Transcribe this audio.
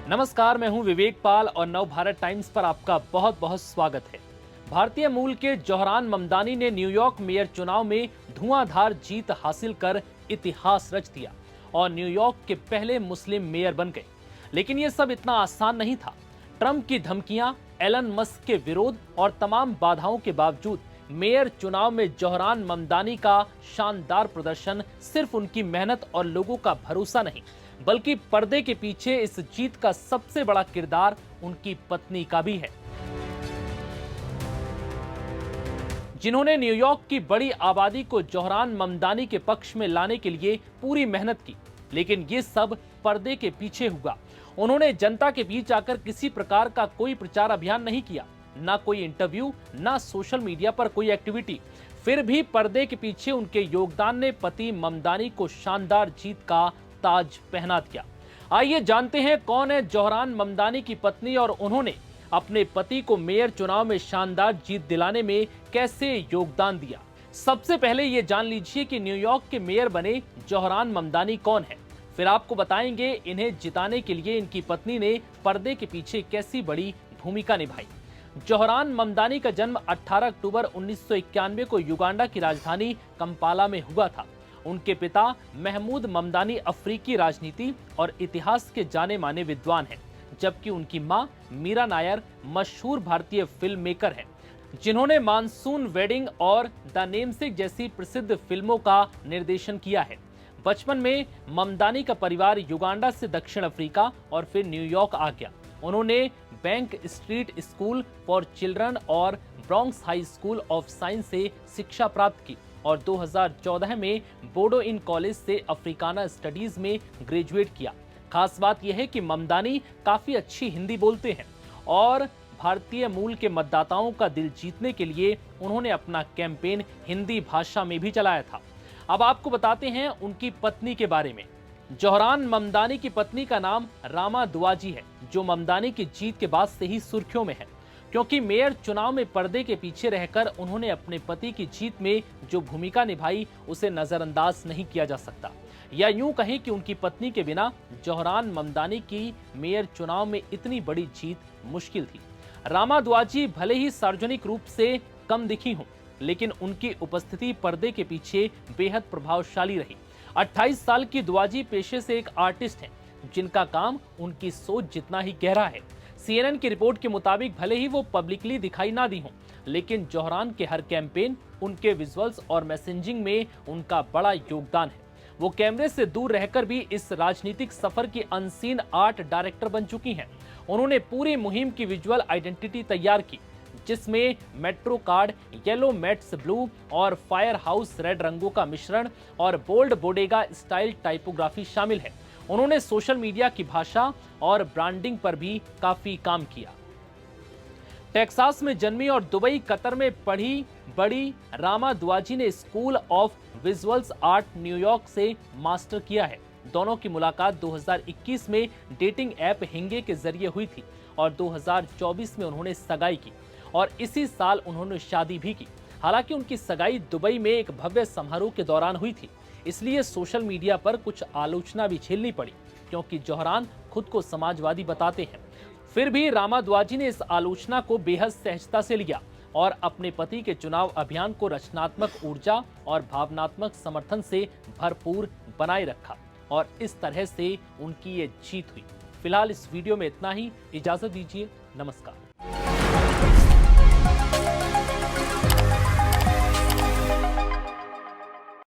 नमस्कार, मैं हूं विवेक पाल और नव भारत टाइम्स पर आपका बहुत बहुत स्वागत है। भारतीय मूल के जोहरान ममदानी ने न्यूयॉर्क मेयर चुनाव में धुआंधार जीत हासिल कर इतिहास रच दिया और न्यूयॉर्क के पहले मुस्लिम मेयर बन गए। लेकिन यह सब इतना आसान नहीं था। ट्रंप की धमकियां, एलन मस्क के विरोध और तमाम बाधाओं के बावजूद मेयर चुनाव में जोहरान ममदानी का शानदार प्रदर्शन सिर्फ उनकी मेहनत और लोगों का भरोसा नहीं, बल्कि पर्दे के पीछे इस जीत का सबसे बड़ा किरदार उनकी पत्नी का भी है, जिन्होंने न्यूयॉर्क की बड़ी आबादी को जोहरान ममदानी के पक्ष में लाने के लिए पूरी मेहनत की। लेकिन ये सब पर्दे के पीछे हुआ। उन्होंने जनता के बीच आकर किसी प्रकार का कोई प्रचार अभियान नहीं किया, ना कोई इंटरव्यू, ना सोशल मीडिया पर कोई एक्टिविटी। फिर भी पर्दे के पीछे उनके योगदान ने पति ममदानी को शानदार जीत का ताज पहना दिया। आइए जानते हैं कौन है जोहरान ममदानी की पत्नी और उन्होंने अपने पति को मेयर चुनाव में शानदार जीत दिलाने में कैसे योगदान दिया। सबसे पहले ये जान लीजिए कि न्यूयॉर्क के मेयर बने जोहरान ममदानी कौन है। फिर आपको बताएंगे इन्हें जिताने के लिए इनकी पत्नी ने पर्दे के पीछे कैसी बड़ी भूमिका निभाई। जोहरान ममदानी का जन्म 18 अक्टूबर 1991 को युगांडा की राजधानी कंपाला में हुआ था। उनके पिता महमूद ममदानी अफ्रीकी राजनीति और इतिहास के जाने माने विद्वान हैं, जबकि उनकी मां मीरा नायर मशहूर भारतीय फिल्म मेकर हैं, जिन्होंने मानसून वेडिंग और द नेमसेक जैसी प्रसिद्ध फिल्मों का निर्देशन किया है। बचपन में ममदानी का परिवार युगांडा से दक्षिण अफ्रीका और फिर न्यूयॉर्क आ गया। उन्होंने Bank Street School for Children और Bronx High School of Science से शिक्षा प्राप्त की और 2014 में बोडो इन कॉलेज से अफ्रीकाना स्टडीज में ग्रेजुएट किया। खास बात यह है कि ममदानी काफी अच्छी हिंदी बोलते हैं और भारतीय मूल के मतदाताओं का दिल जीतने के लिए उन्होंने अपना कैंपेन हिंदी भाषा में भी चलाया था। अब आपको बताते हैं उनकी पत्नी के बारे में। जोहरान ममदानी की पत्नी का नाम रामा दुआजी है, जो ममदानी की जीत के बाद से ही सुर्खियों में है, क्योंकि मेयर चुनाव में पर्दे के पीछे रहकर उन्होंने अपने पति की जीत में जो भूमिका निभाई उसे नजरअंदाज नहीं किया जा सकता। या यूं कहें कि उनकी पत्नी के बिना जोहरान ममदानी की मेयर चुनाव में इतनी बड़ी जीत मुश्किल थी। रामा दुआजी भले ही सार्वजनिक रूप से कम दिखी हों, लेकिन उनकी उपस्थिति पर्दे के पीछे बेहद प्रभावशाली रही। 28 साल की दुआजी पेशे से एक आर्टिस्ट हैं, जिनका काम उनकी सोच जितना ही गहरा है। CNN की रिपोर्ट के मुताबिक भले ही वो पब्लिकली दिखाई ना दी हों, लेकिन जोहरान के हर कैंपेन, उनके विजुअल्स और मैसेजिंग में उनका बड़ा योगदान है। वो कैमरे से दूर रहकर भी इस राजनीतिक सफर की अनसीन आर्ट डायरेक्टर बन चुकी हैं। उन्होंने पूरी मुहिम की विजुअल आइडेंटिटी तैयार की, जिसमें metro card, yellow mats blue और फायर हाउस रेड रंगों का मिश्रण और बोल्ड बोडेगा स्टाइल टाइपोग्राफी शामिल है। उन्होंने सोशल मीडिया की भाषा और ब्रांडिंग पर भी काफी काम किया। टेक्सास में जन्मी और दुबई, कतर में पढ़ी बड़ी रामा दुआजी ने school of visuals art New York से मास्टर किया है। दोनों की मुलाकात 2021 में डेटिंग ऐप हिंगे के जरिए हुई थी और 2024 में उन्होंने सगाई की और इसी साल उन्होंने शादी भी की। हालांकि उनकी सगाई दुबई में एक भव्य समारोह के दौरान हुई थी, इसलिए सोशल मीडिया पर कुछ आलोचना भी झेलनी पड़ी, क्योंकि जोहरान खुद को समाजवादी बताते हैं। फिर भी रामा दुआजी ने इस आलोचना को बेहद सहजता से लिया और अपने पति के चुनाव अभियान को रचनात्मक ऊर्जा और भावनात्मक समर्थन से भरपूर बनाए रखा और इस तरह से उनकी ये जीत हुई। फिलहाल इस वीडियो में इतना ही। इजाजत दीजिए। नमस्कार।